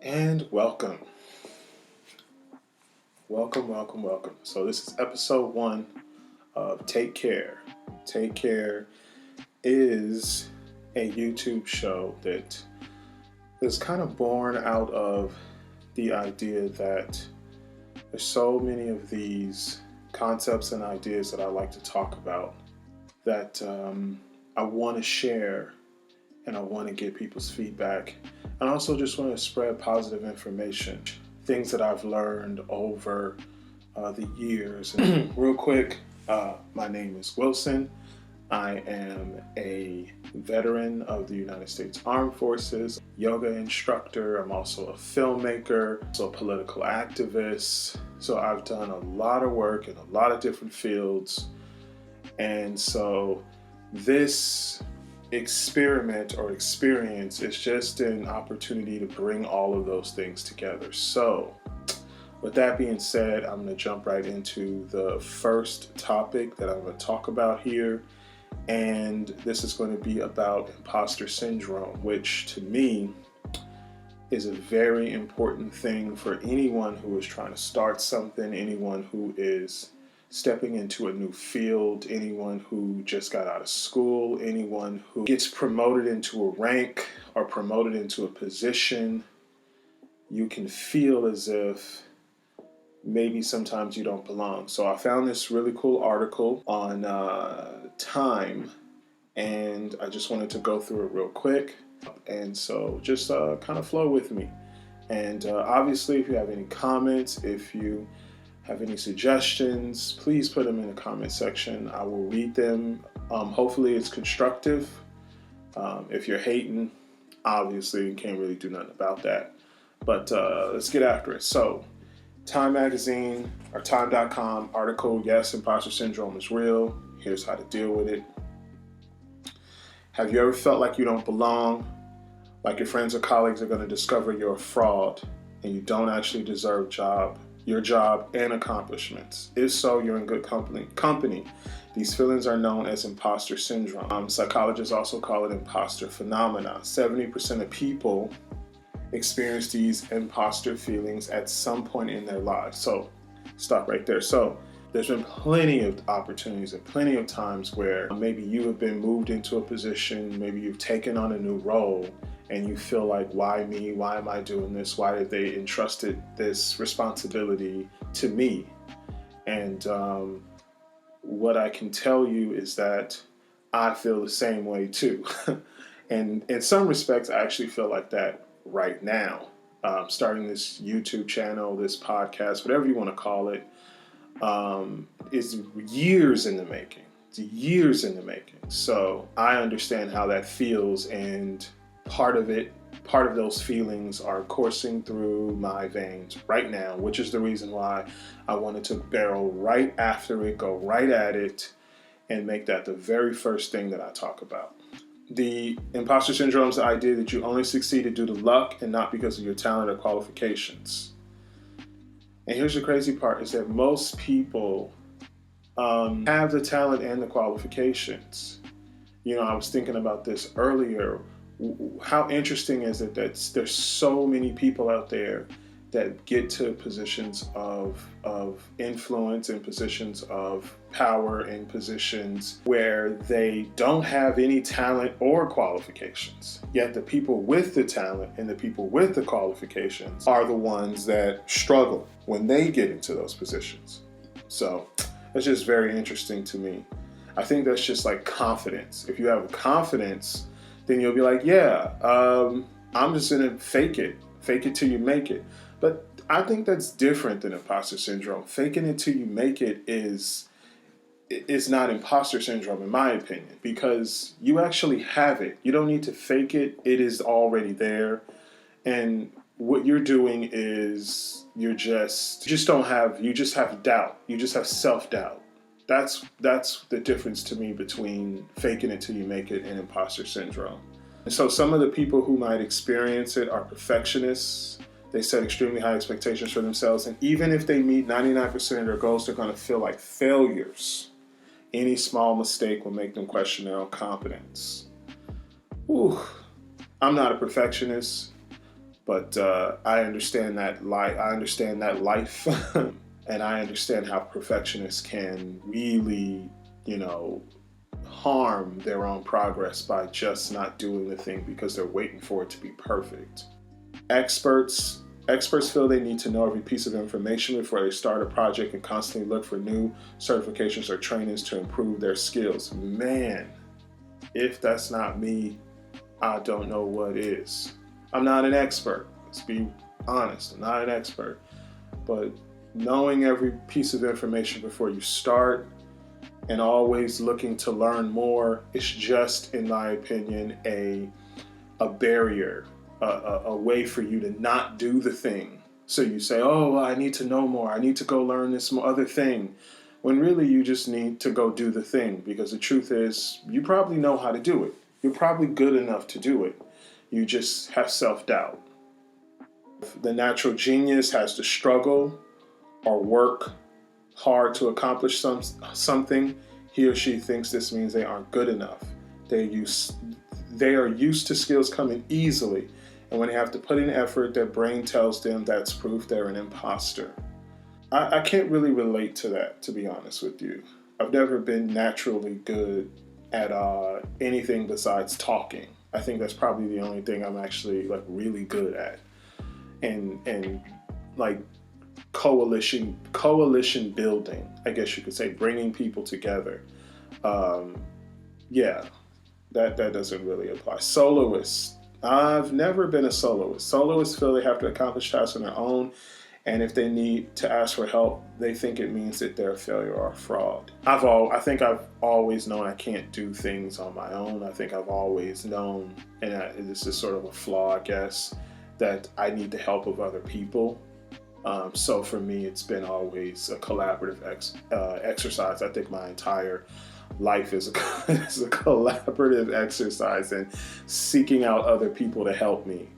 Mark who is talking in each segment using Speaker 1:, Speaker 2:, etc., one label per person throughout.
Speaker 1: And welcome. Welcome. So this is episode 1 of Take Care. Take Care is a YouTube show that is kind of born out of the idea that there's so many of these concepts and ideas that I like to talk about that I want to share and I want to get people's feedback. And I also just want to spread positive information, things that I've learned over the years. Real quick, my name is Wilson. I am a veteran of the United States Armed Forces, yoga instructor. I'm also a filmmaker, also a political activist. So I've done a lot of work in a lot of different fields. And so this experiment or experience is just an opportunity to bring all of those things together. So with that being said, I'm going to jump right into the first topic that I'm going to talk about here. And this is going to be about imposter syndrome, which to me is a very important thing for anyone who is trying to start something, anyone who is stepping into a new field, anyone who just got out of school, anyone who gets promoted into a rank or promoted into a position. You can feel as if maybe sometimes you don't belong. So I found this really cool article on Time, and I just wanted to go through it real quick. And so just kind of flow with me. And obviously, if you have any comments, if you have any suggestions, please put them in the comment section. I will read them. Hopefully it's constructive. If you're hating, obviously you can't really do nothing about that. But let's get after it. So Time Magazine or Time.com article, yes, imposter syndrome is real. Here's how to deal with it. Have you ever felt like you don't belong? Like your friends or colleagues are going to discover you're a fraud and you don't actually deserve your job and accomplishments? If so, you're in good company. These feelings are known as imposter syndrome. Psychologists also call it imposter phenomena. 70% of people experience these imposter feelings at some point in their lives. So stop right there. So there's been plenty of opportunities and plenty of times where maybe you have been moved into a position, maybe you've taken on a new role, and you feel like, why me? Why am I doing this? Why did they entrusted this responsibility to me? And what I can tell you is that I feel the same way too. And in some respects, I actually feel like that right now. Starting this YouTube channel, this podcast, whatever you want to call it, is years in the making. It's years in the making. So I understand how that feels, and part of those feelings are coursing through my veins right now, which is the reason why I wanted to barrel right after it, go right at it, and make that the very first thing that I talk about. The imposter syndrome is the idea that you only succeeded due to luck and not because of your talent or qualifications. And here's the crazy part, is that most people have the talent and the qualifications. You know, I was thinking about this earlier. How interesting is it that there's so many people out there that get to positions of influence and positions of power and positions where they don't have any talent or qualifications. Yet the people with the talent and the people with the qualifications are the ones that struggle when they get into those positions. So that's just very interesting to me. I think that's just like confidence. If you have confidence, then you'll be like, yeah, I'm just gonna fake it till you make it. But I think that's different than imposter syndrome. Faking it till you make it is not imposter syndrome, in my opinion, because you actually have it. You don't need to fake it. It is already there. And what you're doing is you just have doubt. You just have self-doubt. That's the difference to me between faking it till you make it and imposter syndrome. And so some of the people who might experience it are perfectionists. They set extremely high expectations for themselves, and even if they meet 99% of their goals, they're going to feel like failures. Any small mistake will make them question their own competence. I'm not a perfectionist. But I understand that life, and I understand how perfectionists can really, harm their own progress by just not doing the thing because they're waiting for it to be perfect. Experts feel they need to know every piece of information before they start a project and constantly look for new certifications or trainings to improve their skills. Man, if that's not me, I don't know what is. I'm not an expert. Let's be honest. I'm not an expert. But knowing every piece of information before you start and always looking to learn more is just, in my opinion, a barrier, a way for you to not do the thing. So you say, oh, well, I need to know more. I need to go learn this other thing. When really you just need to go do the thing, because the truth is you probably know how to do it. You're probably good enough to do it. You just have self-doubt. The natural genius has to struggle or work hard to accomplish something. He or she thinks this means they aren't good enough. They are used to skills coming easily, and when they have to put in effort, their brain tells them that's proof they're an imposter. I can't really relate to that, to be honest with you. I've never been naturally good at anything besides talking. I think that's probably the only thing I'm actually really good at, and like coalition building, I guess you could say, bringing people together. Yeah, that doesn't really apply. Soloists. I've never been a soloist. Soloists feel they have to accomplish tasks on their own, and if they need to ask for help, they think it means that they're a failure or a fraud. I think I've always known I can't do things on my own. I think I've always known, and this is sort of a flaw, I guess, that I need the help of other people. So for me, it's been always a collaborative exercise. I think my entire life is a collaborative exercise and seeking out other people to help me.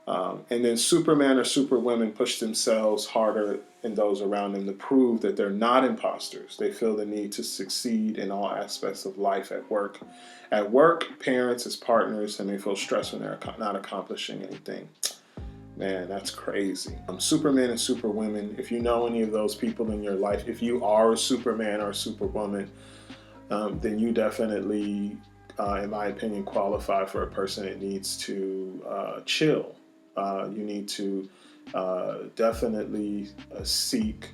Speaker 1: And then Superman or Superwomen push themselves harder than those around them to prove that they're not imposters. They feel the need to succeed in all aspects of life at work. At work, parents, as partners, and they feel stressed when they're not accomplishing anything. Man, that's crazy. Superman and Superwomen, if you know any of those people in your life, if you are a Superman or a Superwoman, then you definitely, in my opinion, qualify for a person that needs to chill. You need to definitely seek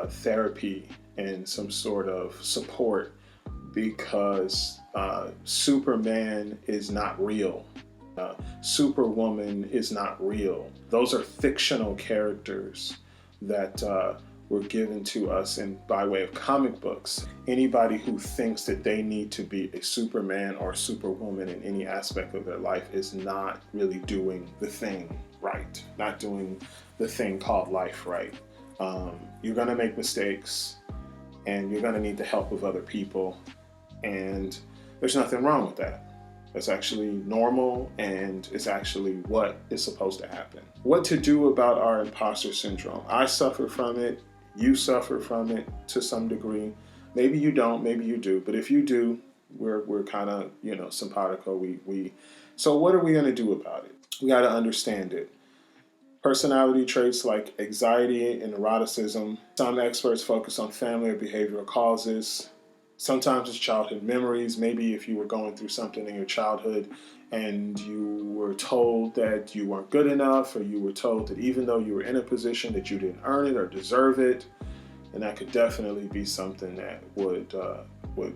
Speaker 1: therapy and some sort of support, because Superman is not real. Superwoman is not real. Those are fictional characters that were given to us by way of comic books. Anybody who thinks that they need to be a Superman or a Superwoman in any aspect of their life is not really doing the thing right, not doing the thing called life right. You're going to make mistakes, and you're going to need the help of other people, and there's nothing wrong with that. It's actually normal, and it's actually what is supposed to happen. What to do about our imposter syndrome? I suffer from it. You suffer from it to some degree. Maybe you don't, maybe you do. But if you do, we're kind of, simpatico. So what are we going to do about it? We got to understand it. Personality traits like anxiety and neuroticism. Some experts focus on family or behavioral causes. Sometimes it's childhood memories. Maybe if you were going through something in your childhood and you were told that you weren't good enough, or you were told that even though you were in a position that you didn't earn it or deserve it, and that could definitely be something that would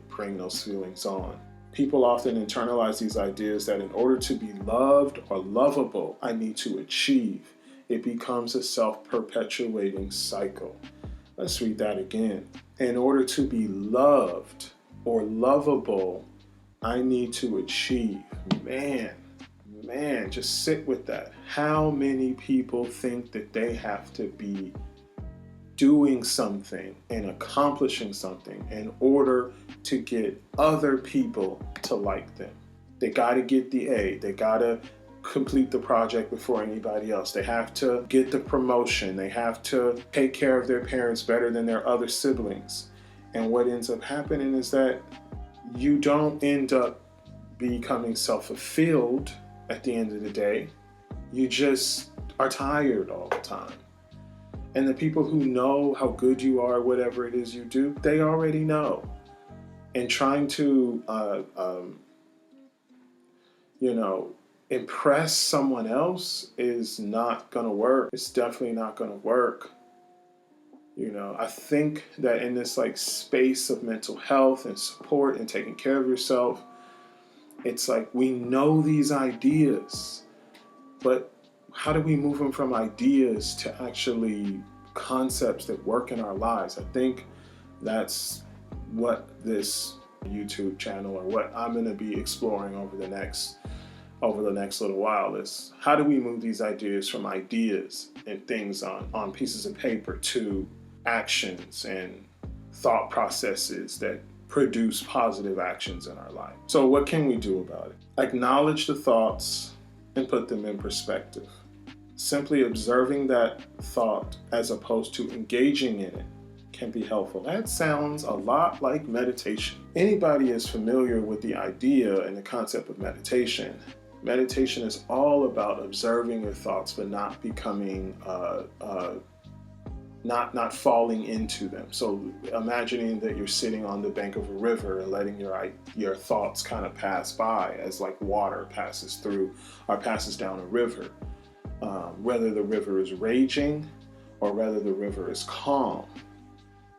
Speaker 1: bring those feelings on. People often internalize these ideas that in order to be loved or lovable, I need to achieve. It becomes a self-perpetuating cycle. Let's read that again. In order to be loved or lovable, I need to achieve. Man, just sit with that. How many people think that they have to be doing something and accomplishing something in order to get other people to like them? They got to get the A. They got to complete the project before anybody else. They have to get the promotion. They have to take care of their parents better than their other siblings. And what ends up happening is that you don't end up becoming self-fulfilled at the end of the day. You just are tired all the time. And the people who know how good you are, whatever it is you do, they already know. And trying to, impress someone else is not going to work. It's definitely not going to work. I think that in this like space of mental health and support and taking care of yourself, it's like we know these ideas, but how do we move them from ideas to actually concepts that work in our lives? I think that's what this YouTube channel, or what I'm going to be exploring over the next little while, is how do we move these ideas from ideas and things on pieces of paper to actions and thought processes that produce positive actions in our life. So what can we do about it? Acknowledge the thoughts and put them in perspective. Simply observing that thought as opposed to engaging in it can be helpful. That sounds a lot like meditation. Anybody is familiar with the idea and the concept of meditation. Meditation is all about observing your thoughts, but not becoming, not falling into them. So imagining that you're sitting on the bank of a river and letting your thoughts kind of pass by as like water passes through or passes down a river. Whether the river is raging or whether the river is calm,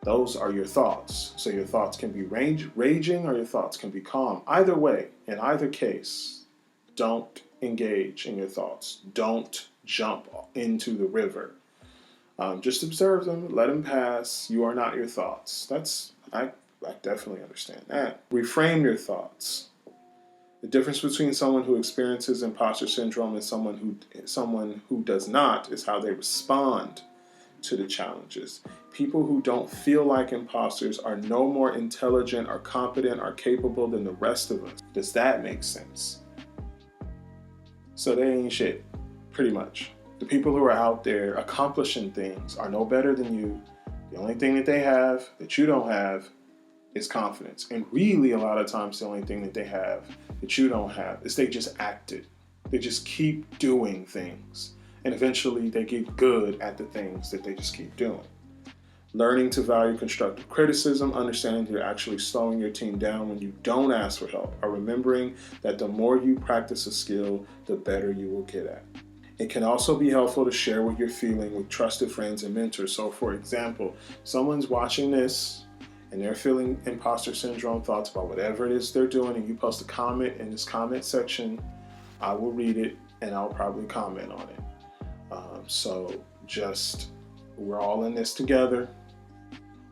Speaker 1: those are your thoughts. So your thoughts can be raging or your thoughts can be calm. Either way, in either case, don't engage in your thoughts. Don't jump into the river. Just observe them, let them pass. You are not your thoughts. I definitely understand that. Reframe your thoughts. The difference between someone who experiences imposter syndrome and someone who does not is how they respond to the challenges. People who don't feel like imposters are no more intelligent or competent or capable than the rest of us. Does that make sense? So they ain't shit, pretty much. The people who are out there accomplishing things are no better than you. The only thing that they have that you don't have is confidence. And really, a lot of times, the only thing that they have that you don't have is they just acted. They just keep doing things. And eventually, they get good at the things that they just keep doing. Learning to value constructive criticism, understanding that you're actually slowing your team down when you don't ask for help, or remembering that the more you practice a skill, the better you will get at. It can also be helpful to share what you're feeling with trusted friends and mentors. So for example, someone's watching this and they're feeling imposter syndrome thoughts about whatever it is they're doing, and you post a comment in this comment section, I will read it and I'll probably comment on it. We're all in this together.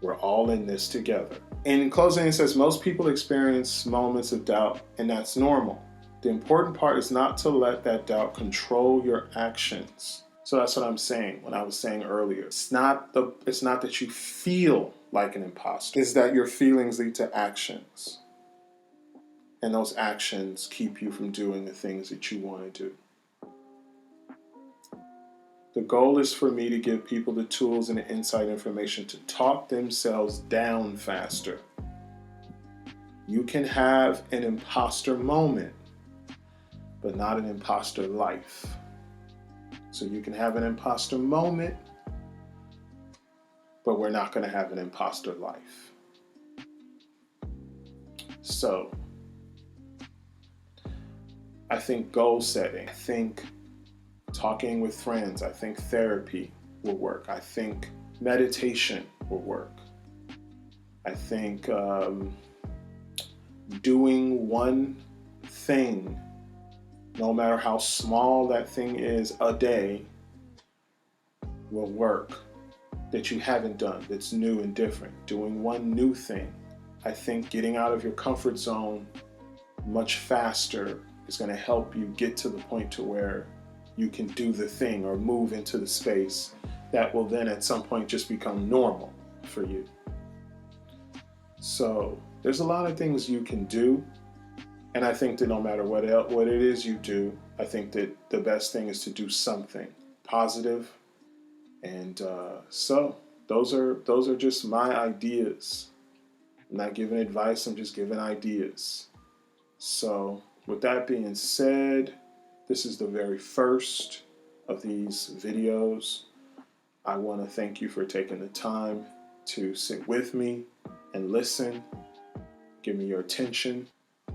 Speaker 1: We're all in this together. In closing, it says, most people experience moments of doubt, and that's normal. The important part is not to let that doubt control your actions. So that's what I'm saying when I was saying earlier. It's not that you feel like an imposter. It's that your feelings lead to actions. And those actions keep you from doing the things that you want to do. The goal is for me to give people the tools and the inside information to talk themselves down faster. You can have an imposter moment, but not an imposter life. So you can have an imposter moment, but we're not going to have an imposter life. So I think goal setting, I think talking with friends, I think therapy will work. I think meditation will work. I think doing one thing, no matter how small that thing is a day, will work, that you haven't done, that's new and different. Doing one new thing. I think getting out of your comfort zone much faster is going to help you get to the point to where you can do the thing or move into the space that will then at some point just become normal for you. So there's a lot of things you can do. And I think that no matter what it is you do, I think that the best thing is to do something positive. And so those are just my ideas. I'm not giving advice, I'm just giving ideas. So with that being said, this is the very first of these videos. I want to thank you for taking the time to sit with me and listen. Give me your attention.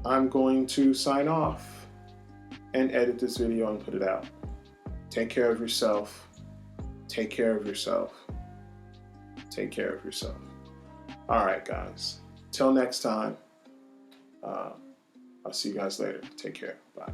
Speaker 1: I'm going to sign off and edit this video and put it out. Take care of yourself. Take care of yourself. Take care of yourself. All right, guys. Till next time. I'll see you guys later. Take care. Bye.